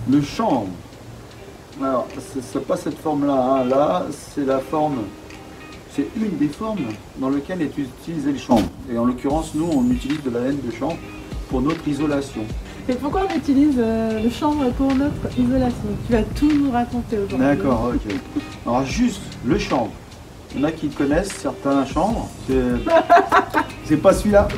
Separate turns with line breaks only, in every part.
Le chanvre. Alors, c'est pas cette forme-là. Hein. Là, c'est la forme. C'est une des formes dans lesquelles est utilisé le chanvre. Et en l'occurrence, nous, on utilise de la laine de chanvre pour notre isolation.
Et pourquoi on utilise le chanvre pour notre isolation? Tu vas tout nous raconter aujourd'hui.
D'accord, ok. Alors, juste le chanvre. Il y en a qui connaissent certains chanvres. C'est pas celui-là.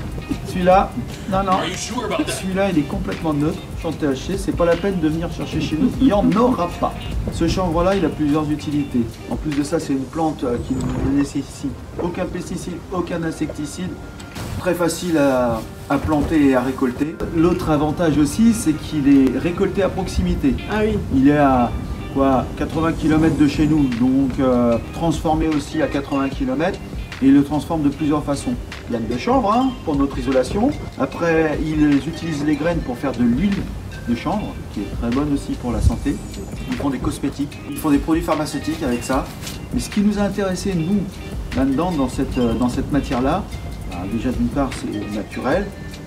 Celui-là, non, non. Celui-là, il est complètement neutre, chanvre THC. C'est pas la peine de venir chercher chez nous. Il n'y en aura pas. Ce chanvre-là, il a plusieurs utilités. En plus de ça, c'est une plante qui ne nécessite aucun pesticide, aucun insecticide. Très facile à planter et à récolter. L'autre avantage aussi, c'est qu'il est récolté à proximité.
Ah oui.
Il est à 80 km de chez nous, donc transformé aussi à 80 km. Et il le transforme de plusieurs façons. Laine de chanvre hein, pour notre isolation. Après, ils utilisent les graines pour faire de l'huile de chanvre, qui est très bonne aussi pour la santé. Ils font des cosmétiques, ils font des produits pharmaceutiques avec ça. Mais ce qui nous a intéressé, nous, là-dedans, dans cette matière-là, déjà d'une part, c'est naturel.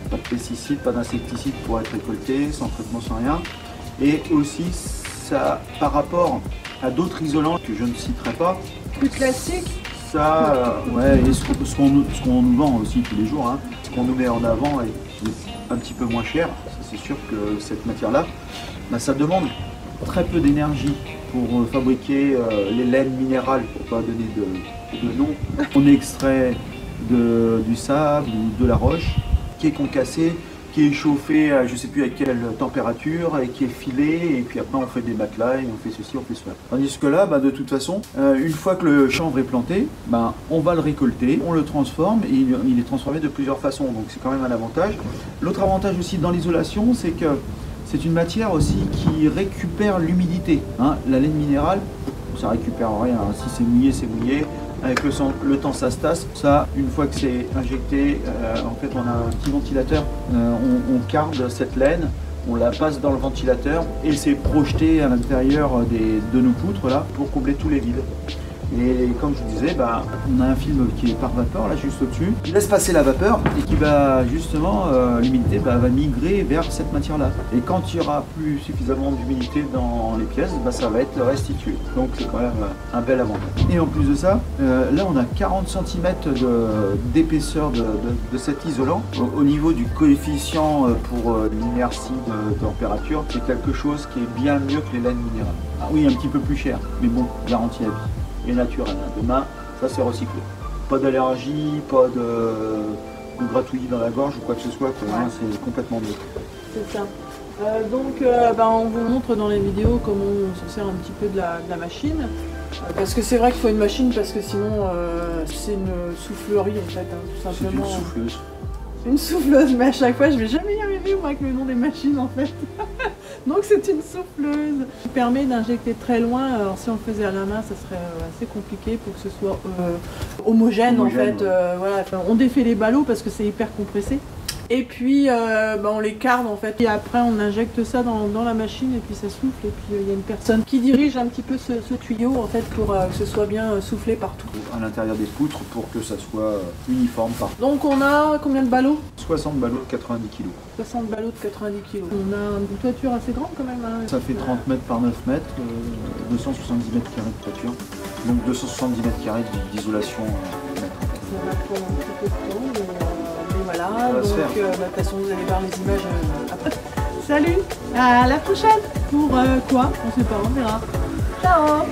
Pas de pesticides, pas d'insecticides pour être récolté, sans traitement, sans rien. Et aussi, ça, par rapport à d'autres isolants que je ne citerai pas,
Plus classique.
ça, ouais, et ce qu'on nous vend aussi tous les jours, hein, ce qu'on nous met en avant est un petit peu moins cher. C'est sûr que cette matière-là, ça demande très peu d'énergie pour fabriquer les laines minérales, pour pas donner de nom. On extrait du sable ou de la roche qui est concassée, qui est chauffé à je ne sais plus à quelle température et qui est filé, et puis après on fait des matelas et on fait ceci, on fait cela. Tandis que là, de toute façon, une fois que le chanvre est planté, on va le récolter, on le transforme et il est transformé de plusieurs façons, donc c'est quand même un avantage. L'autre avantage aussi dans l'isolation, c'est que c'est une matière aussi qui récupère l'humidité. Hein. La laine minérale, ça récupère rien, hein. Si c'est mouillé, c'est mouillé. Avec le temps, ça se tasse. Ça, une fois que c'est injecté, en fait, on a un petit ventilateur. On carde cette laine, on la passe dans le ventilateur et c'est projeté à l'intérieur de nos poutres là pour combler tous les vides. Et comme je vous disais, on a un film qui est par vapeur là juste au-dessus. Il laisse passer la vapeur et qui va justement, l'humidité va migrer vers cette matière-là. Et quand il n'y aura plus suffisamment d'humidité dans les pièces, ça va être restitué. Donc c'est quand même un bel avantage. Et en plus de ça, là on a 40 cm d'épaisseur de cet isolant. Au niveau du coefficient pour l'inertie de température, c'est quelque chose qui est bien mieux que les laines minérales. Ah oui, un petit peu plus cher, mais bon, garantie à vie. Et naturel. Demain, ça c'est recyclé. Pas d'allergie, pas de gratouillis dans la gorge ou quoi que ce soit, c'est complètement neutre.
C'est ça. Donc on vous montre dans les vidéos comment on se sert un petit peu de la machine. Parce que c'est vrai qu'il faut une machine parce que sinon c'est une soufflerie en fait, hein, tout simplement.
C'est une souffleuse.
Une souffleuse, mais à chaque fois je vais jamais y arriver moi avec le nom des machines en fait. Donc c'est une souffleuse qui permet d'injecter très loin. Alors si on le faisait à la main, ça serait assez compliqué pour que ce soit homogène en fait. Ouais. Voilà. Enfin, on défait les ballots parce que c'est hyper compressé. Et puis on les carde en fait. Et après on injecte ça dans la machine et puis ça souffle. Et puis il y a une personne qui dirige un petit peu ce tuyau en fait pour que ce soit bien soufflé partout.
À l'intérieur des poutres pour que ça soit uniforme partout.
Donc on a combien de ballots?
60 ballots de 90 kg.
60 ballots de 90 kg. On a une toiture assez grande quand même. Hein.
Ça fait 30 mètres par 9 mètres, 270 mètres carrés de toiture. Donc 270 mètres carrés d'isolation.
Ça va prendre un petit peu de temps, mais voilà. Donc de toute façon vous allez voir les images après. Salut, à la prochaine. Pour quoi? On sait pas, on verra. Ciao.